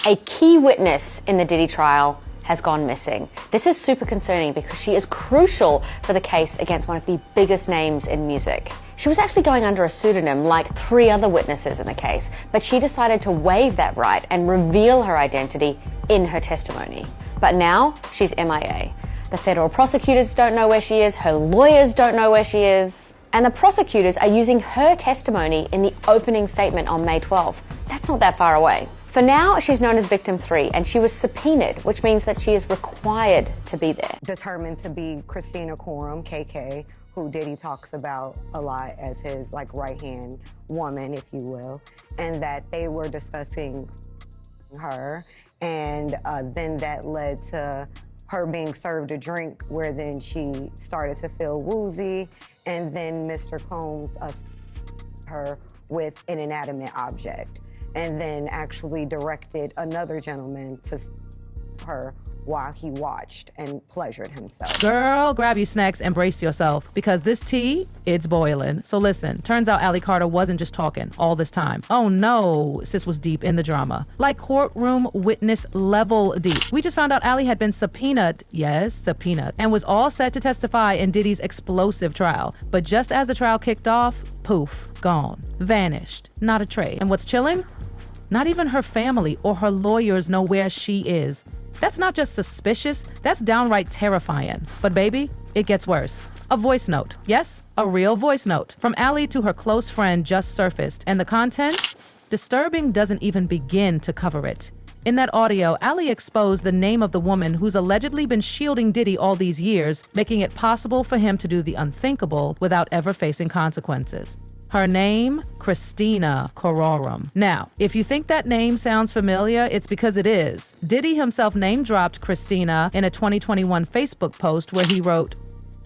A key witness in the Diddy trial has gone missing. This is super concerning because she is crucial for the case against one of the biggest names in music. She was actually going under a pseudonym like 3 other witnesses in the case, but she decided to waive that right and reveal her identity in her testimony. But now she's MIA. The federal prosecutors don't know where she is, her lawyers don't know where she is, and the prosecutors are using her testimony in the opening statement on May 12th. That's not that far away. For now, she's known as Victim 3, and she was subpoenaed, which means that she is required to be there. Determined to be Christina Coram, KK, who Diddy talks about a lot as his right-hand woman, if you will, and that they were discussing her, and then that led to her being served a drink where then she started to feel woozy, and then Mr. Combs her with an inanimate object, and then actually directed another gentleman to her while he watched and pleasured himself. Girl, grab your snacks and brace yourself, because this tea, it's boiling. So listen, turns out Allie Carter wasn't just talking all this time. Oh no, sis was deep in the drama. Like courtroom witness level deep. We just found out Allie had been subpoenaed, yes, subpoenaed, and was all set to testify in Diddy's explosive trial. But just as the trial kicked off, poof, gone, vanished, not a trace. And what's chilling? Not even her family or her lawyers know where she is. That's not just suspicious, that's downright terrifying. But baby, it gets worse. A voice note, yes, a real voice note, from Allie to her close friend just surfaced, and the contents? Disturbing doesn't even begin to cover it. In that audio, Allie exposed the name of the woman who's allegedly been shielding Diddy all these years, making it possible for him to do the unthinkable without ever facing consequences. Her name, Christina Coram. Now, if you think that name sounds familiar, it's because it is. Diddy himself name-dropped Christina in a 2021 Facebook post where he wrote,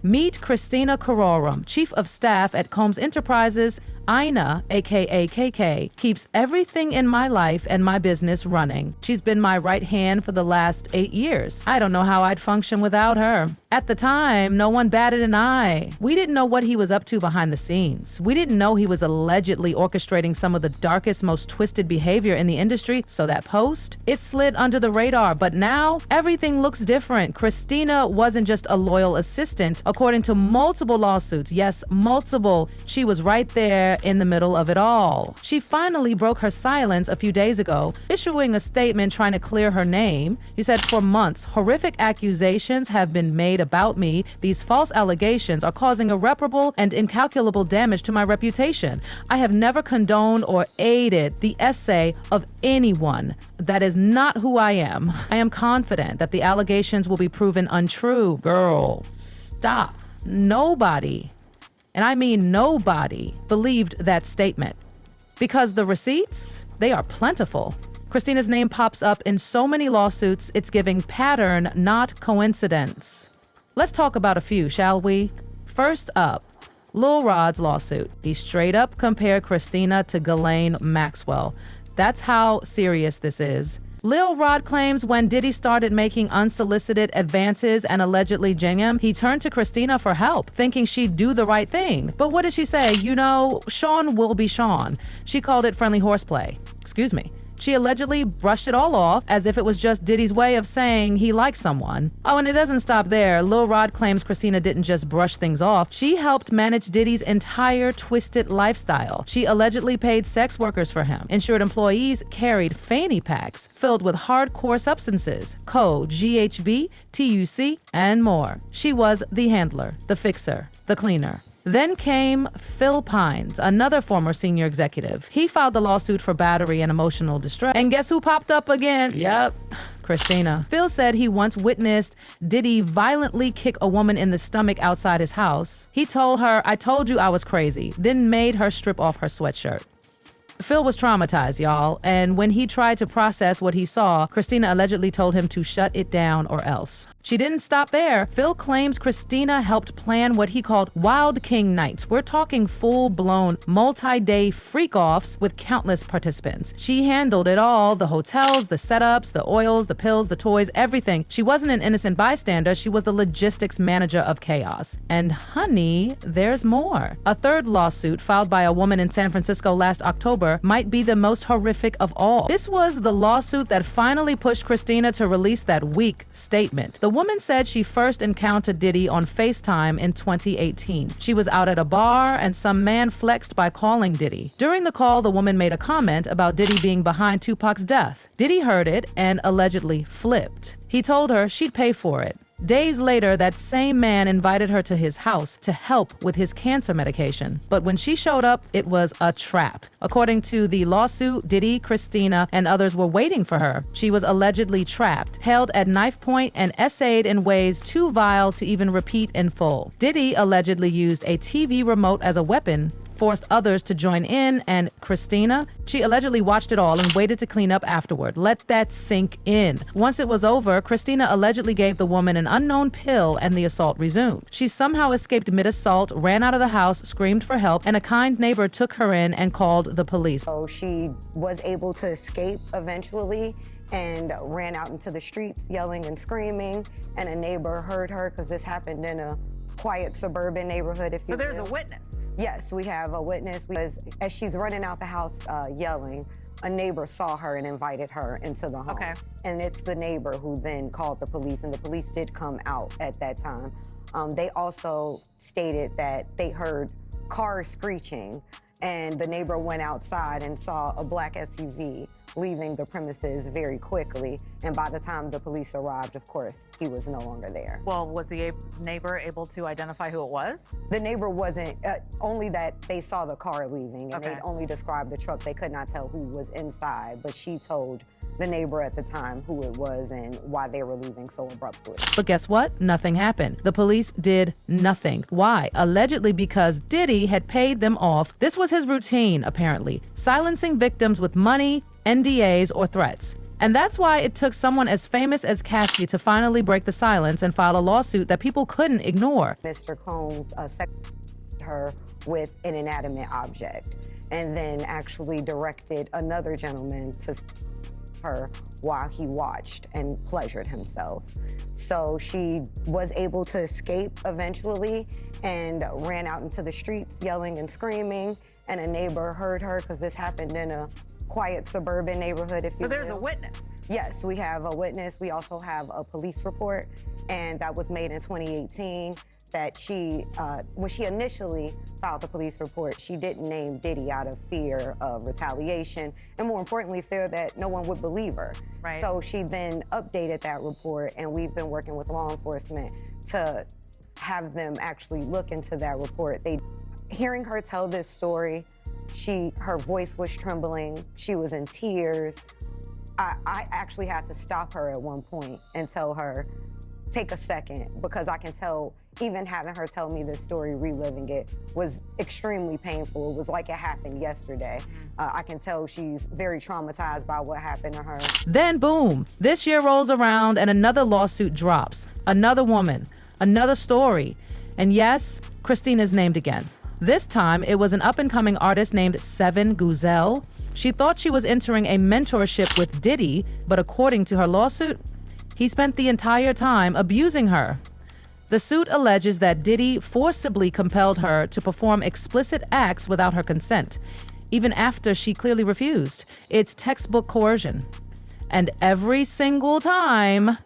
"Meet Christina Coram, Chief of Staff at Combs Enterprises. Ina, aka KK, keeps everything in my life and my business running. She's been my right hand for the last 8 years. I don't know how I'd function without her." At the time, no one batted an eye. We didn't know what he was up to behind the scenes. We didn't know he was allegedly orchestrating some of the darkest, most twisted behavior in the industry, so that post, it slid under the radar. But now, everything looks different. Christina wasn't just a loyal assistant. According to multiple lawsuits, yes, multiple, she was right there in the middle of it all. She finally broke her silence a few days ago, issuing a statement trying to clear her name. She said, "For months, horrific accusations have been made about me. These false allegations are causing irreparable and incalculable damage to my reputation. I have never condoned or aided the essay of anyone. That is not who I am. I am confident that the allegations will be proven untrue." Girl, stop. Nobody, and I mean nobody, believed that statement. Because the receipts, they are plentiful. Christina's name pops up in so many lawsuits, it's giving pattern, not coincidence. Let's talk about a few, shall we? First up, Lil Rod's lawsuit. He straight up compared Christina to Ghislaine Maxwell. That's how serious this is. Lil Rod claims when Diddy started making unsolicited advances and allegedly jing him, he turned to Christina for help, thinking she'd do the right thing. But what did she say? You know, Sean will be Sean. She called it friendly horseplay. Excuse me. She allegedly brushed it all off as if it was just Diddy's way of saying he likes someone. Oh, and it doesn't stop there. Lil Rod claims Christina didn't just brush things off. She helped manage Diddy's entire twisted lifestyle. She allegedly paid sex workers for him, ensured employees carried fanny packs filled with hardcore substances, code GHB, TUC, and more. She was the handler, the fixer, the cleaner. Then came Phil Pines, another former senior executive. He filed the lawsuit for battery and emotional distress. And guess who popped up again? Yep, Christina. Phil said he once witnessed Diddy violently kick a woman in the stomach outside his house. He told her, "I told you I was crazy," then made her strip off her sweatshirt. Phil was traumatized, y'all, and when he tried to process what he saw, Christina allegedly told him to shut it down or else. She didn't stop there. Phil claims Christina helped plan what he called Wild King Nights. We're talking full-blown, multi-day freak-offs with countless participants. She handled it all, the hotels, the setups, the oils, the pills, the toys, everything. She wasn't an innocent bystander, she was the logistics manager of chaos. And honey, there's more. A third lawsuit filed by a woman in San Francisco last October neighbor might be the most horrific of all. This was the lawsuit that finally pushed Christina to release that weak statement. The woman said she first encountered Diddy on FaceTime in 2018. She was out at a bar and some man flexed by calling Diddy. During the call, the woman made a comment about Diddy being behind Tupac's death. Diddy heard it and allegedly flipped. He told her she'd pay for it. Days later, that same man invited her to his house to help with his cancer medication. But when she showed up, it was a trap. According to the lawsuit, Diddy, Christina, and others were waiting for her. She was allegedly trapped, held at knife point, and essayed in ways too vile to even repeat in full. Diddy allegedly used a TV remote as a weapon, forced others to join in, and Christina, she allegedly watched it all and waited to clean up afterward. Let that sink in. Once it was over, Christina allegedly gave the woman an unknown pill and the assault resumed. She somehow escaped mid-assault, ran out of the house, screamed for help, and a kind neighbor took her in and called the police. So she was able to escape eventually and ran out into the streets yelling and screaming, and a neighbor heard her because this happened in a quiet suburban neighborhood, if you will. So there's a witness? Yes, we have a witness. Because as she's running out the house yelling, a neighbor saw her and invited her into the home. Okay. And it's the neighbor who then called the police, and the police did come out at that time. They also stated that they heard cars screeching, and the neighbor went outside and saw a black SUV leaving the premises very quickly. And by the time the police arrived, of course, he was no longer there. Well, was the neighbor able to identify who it was? The neighbor wasn't, only that they saw the car leaving, and Okay. they'd only described the truck. They could not tell who was inside, but she told the neighbor at the time who it was and why they were leaving so abruptly. But guess what? Nothing happened. The police did nothing. Why? Allegedly because Diddy had paid them off. This was his routine, apparently, silencing victims with money, NDAs, or threats. And that's why it took someone as famous as Cassie to finally break the silence and file a lawsuit that people couldn't ignore. Mr. Combs her with an inanimate object, and then actually directed another gentleman to her while he watched and pleasured himself. So she was able to escape eventually and ran out into the streets yelling and screaming, and a neighbor heard her because this happened in a quiet suburban neighborhood, if you will. So there's a witness? Yes, we have a witness. We also have a police report, and that was made in 2018, that she, when she initially filed the police report, she didn't name Diddy out of fear of retaliation, and more importantly, fear that no one would believe her. Right. So she then updated that report, and we've been working with law enforcement to have them actually look into that report. Hearing her tell this story, her voice was trembling, she was in tears. I actually had to stop her at one point and tell her, take a second, because I can tell, even having her tell me this story, reliving it, was extremely painful. It was like it happened yesterday. I can tell she's very traumatized by what happened to her. Then boom, this year rolls around and another lawsuit drops. Another woman, another story. And yes, Christina's named again. This time, it was an up-and-coming artist named Seven Guzel. She thought she was entering a mentorship with Diddy, but according to her lawsuit, he spent the entire time abusing her. The suit alleges that Diddy forcibly compelled her to perform explicit acts without her consent, even after she clearly refused. It's textbook coercion. And every single time,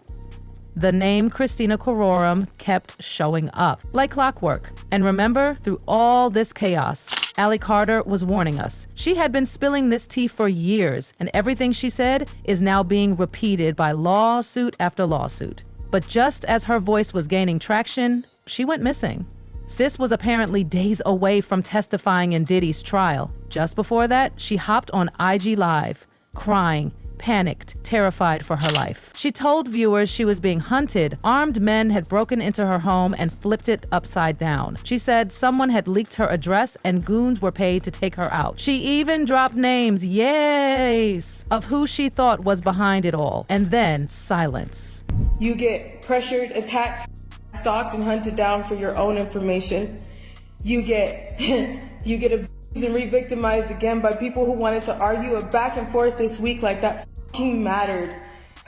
the name Christina Kororum kept showing up like clockwork. And remember, through all this chaos, Ally Carter was warning us. She had been spilling this tea for years, and everything she said is now being repeated by lawsuit after lawsuit. But just as her voice was gaining traction, she went missing. Sis was apparently days away from testifying in Diddy's trial. Just before that, she hopped on IG Live, crying, panicked, terrified for her life. She told viewers she was being hunted. Armed men had broken into her home and flipped it upside down. She said someone had leaked her address and goons were paid to take her out. She even dropped names, yes, of who she thought was behind it all. And then silence. You get pressured, attacked, stalked, and hunted down for your own information. You get abused and re-victimized again by people who wanted to argue a back and forth this week like that mattered.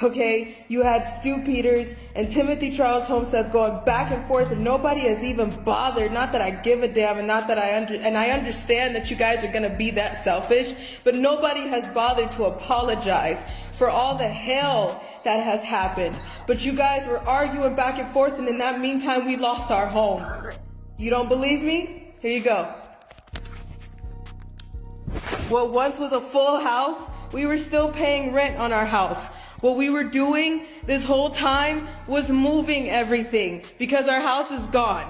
Okay, you had Stu Peters and Timothy Charles Homestead going back and forth, and nobody has even bothered. Not that I give a damn, and not that I understand that you guys are gonna be that selfish, but nobody has bothered to apologize for all the hell that has happened. But you guys were arguing back and forth, and in that meantime, we lost our home. You don't believe me? Here you go. What once was a full house, we were still paying rent on our house. What we were doing this whole time was moving everything because our house is gone.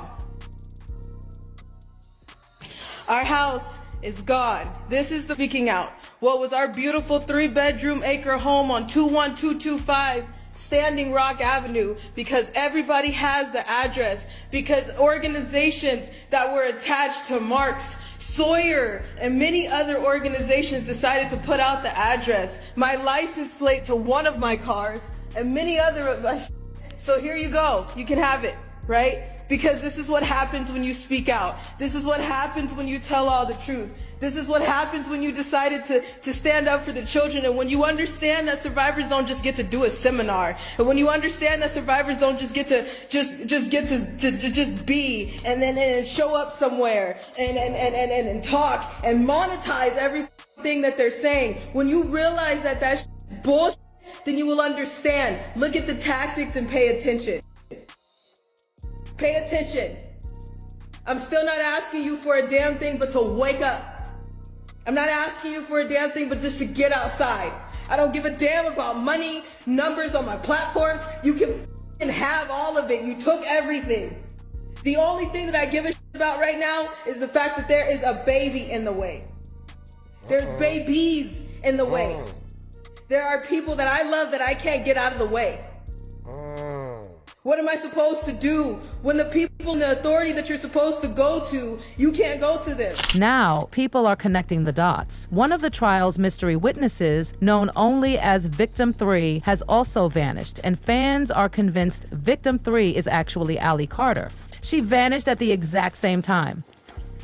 Our house is gone. This is the speaking out. What was our beautiful 3-bedroom acre home on 21225 Standing Rock Avenue, because everybody has the address, because organizations that were attached to Marx, Sawyer, and many other organizations decided to put out the address, my license plate to one of my cars, and many other of my. So here you go. You can have it, right? Because this is what happens when you speak out. This is what happens when you tell all the truth. This is what happens when you decided to stand up for the children, and when you understand that survivors don't just get to do a seminar, and when you understand that survivors don't just get to just be and then show up somewhere and talk and monetize everything that they're saying. When you realize that that's bullshit, then you will understand. Look at the tactics and pay attention. Pay attention. I'm still not asking you for a damn thing but to wake up. I'm not asking you for a damn thing but just to get outside. I don't give a damn about money, numbers on my platforms. You can have all of it. You took everything. The only thing that I give a shit about right now is the fact that there is a baby in the way. There's babies in the way. There are people that I love that I can't get out of the way. What am I supposed to do when the people in the authority that you're supposed to go to, you can't go to them? Now, people are connecting the dots. One of the trial's mystery witnesses, known only as Victim 3, has also vanished, and fans are convinced Victim 3 is actually Allie Carter. She vanished at the exact same time.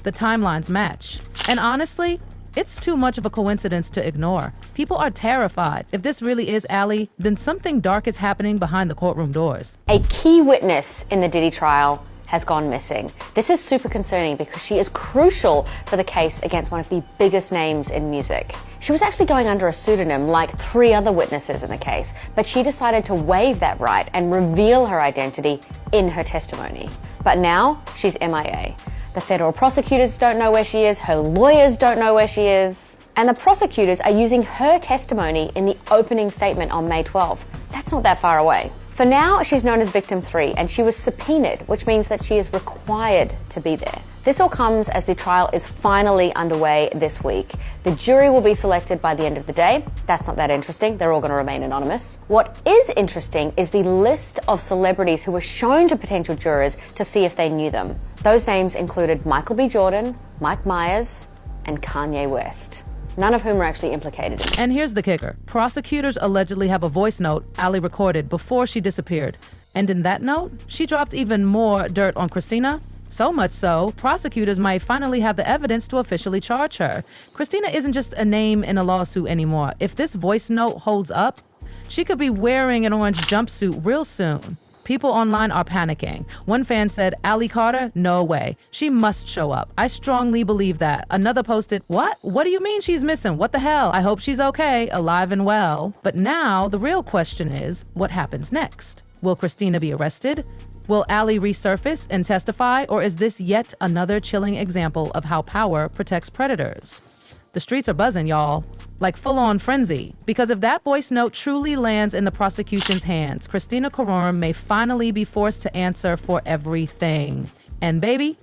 The timelines match. And honestly, it's too much of a coincidence to ignore. People are terrified. If this really is Allie, then something dark is happening behind the courtroom doors. A key witness in the Diddy trial has gone missing. This is super concerning because she is crucial for the case against one of the biggest names in music. She was actually going under a pseudonym like 3 other witnesses in the case, but she decided to waive that right and reveal her identity in her testimony. But now she's MIA. The federal prosecutors don't know where she is, her lawyers don't know where she is, and the prosecutors are using her testimony in the opening statement on May 12th. That's not that far away. For now, she's known as Victim 3, and she was subpoenaed, which means that she is required to be there. This all comes as the trial is finally underway this week. The jury will be selected by the end of the day. That's not that interesting. They're all going to remain anonymous. What is interesting is the list of celebrities who were shown to potential jurors to see if they knew them. Those names included Michael B. Jordan, Mike Myers, and Kanye West, none of whom are actually implicated in it. And here's the kicker. Prosecutors allegedly have a voice note Allie recorded before she disappeared. And in that note, she dropped even more dirt on Christina. So much so, prosecutors might finally have the evidence to officially charge her. Christina isn't just a name in a lawsuit anymore. If this voice note holds up, she could be wearing an orange jumpsuit real soon. People online are panicking. One fan said, Allie Carter? No way. She must show up. I strongly believe that. Another posted, what? What do you mean she's missing? What the hell? I hope she's okay, alive and well. But now, the real question is, what happens next? Will Christina be arrested? Will Allie resurface and testify? Or is this yet another chilling example of how power protects predators? The streets are buzzing, y'all. Like full-on frenzy. Because if that voice note truly lands in the prosecution's hands, Christina Koronam may finally be forced to answer for everything. And baby,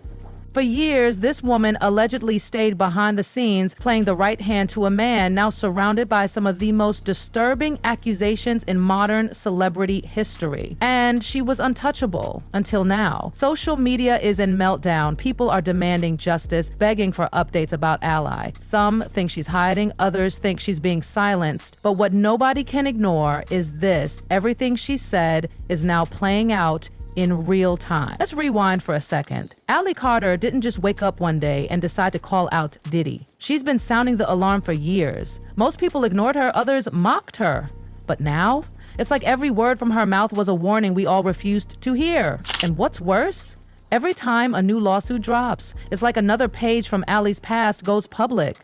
for years, this woman allegedly stayed behind the scenes playing the right hand to a man now surrounded by some of the most disturbing accusations in modern celebrity history. And she was untouchable until now. Social media is in meltdown. People are demanding justice, begging for updates about Allie. Some think she's hiding, others think she's being silenced. But what nobody can ignore is this. Everything she said is now playing out in real time. Let's rewind for a second. Allie Carter didn't just wake up one day and decide to call out Diddy. She's been sounding the alarm for years. Most people ignored her, others mocked her. But now It's like every word from her mouth was a warning we all refused to hear. And what's worse? Every time a new lawsuit drops, it's like another page from Allie's past goes public.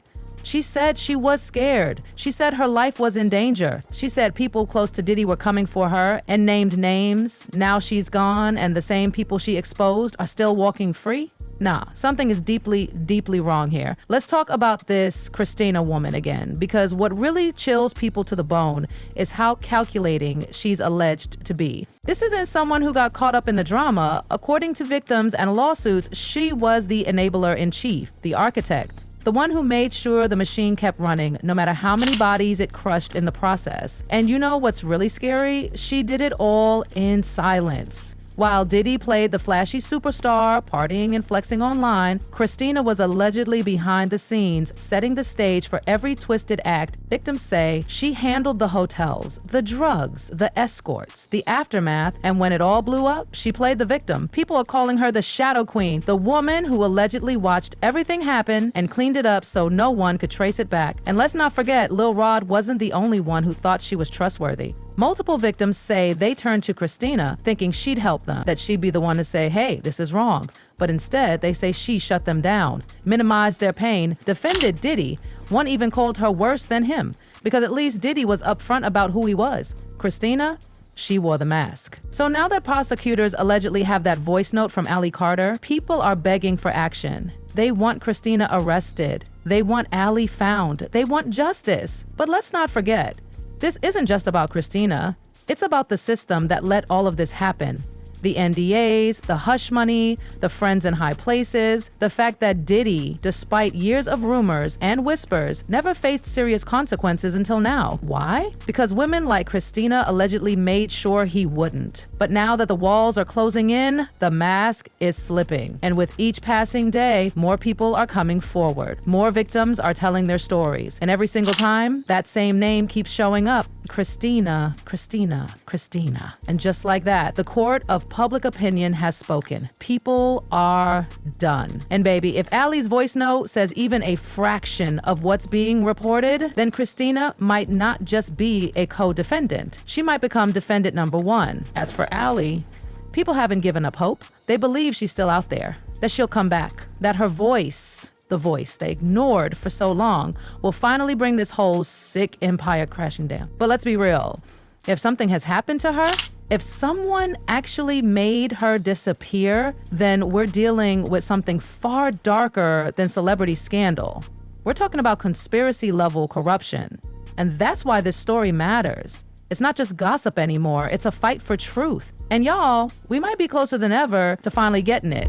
She said she was scared. She said her life was in danger. She said people close to Diddy were coming for her and named names. Now she's gone and the same people she exposed are still walking free? Nah, something is deeply, deeply wrong here. Let's talk about this Christina woman again, because what really chills people to the bone is how calculating she's alleged to be. This isn't someone who got caught up in the drama. According to victims and lawsuits, she was the enabler in chief, the architect. The one who made sure the machine kept running, no matter how many bodies it crushed in the process. And you know what's really scary? She did it all in silence. While Diddy played the flashy superstar, partying and flexing online, Christina was allegedly behind the scenes, setting the stage for every twisted act. Victims say she handled the hotels, the drugs, the escorts, the aftermath, and when it all blew up, she played the victim. People are calling her the Shadow Queen, the woman who allegedly watched everything happen and cleaned it up so no one could trace it back. And let's not forget, Lil Rod wasn't the only one who thought she was trustworthy. Multiple victims say they turned to Christina thinking she'd help them, that she'd be the one to say, hey, this is wrong. But instead, they say she shut them down, minimized their pain, defended Diddy. One even called her worse than him, because at least Diddy was upfront about who he was. Christina, she wore the mask. So now that prosecutors allegedly have that voice note from Allie Carter, people are begging for action. They want Christina arrested. They want Allie found. They want justice. But let's not forget, this isn't just about Christina. It's about the system that let all of this happen. The NDAs, the hush money, the friends in high places, the fact that Diddy, despite years of rumors and whispers, never faced serious consequences until now. Why? Because women like Christina allegedly made sure he wouldn't. But now that the walls are closing in, the mask is slipping. And with each passing day, more people are coming forward. More victims are telling their stories. And every single time, that same name keeps showing up. Christina, Christina, Christina. And just like that, the court of public opinion has spoken. People are done. And baby, if Allie's voice note says even a fraction of what's being reported, then Christina might not just be a co-defendant. She might become defendant number one. As for Allie, people haven't given up hope. They believe she's still out there, that she'll come back, that her voice, the voice they ignored for so long, will finally bring this whole sick empire crashing down. But let's be real. If something has happened to her, if someone actually made her disappear, then we're dealing with something far darker than celebrity scandal. We're talking about conspiracy level corruption. And that's why this story matters. It's not just gossip anymore, it's a fight for truth. And y'all, we might be closer than ever to finally getting it.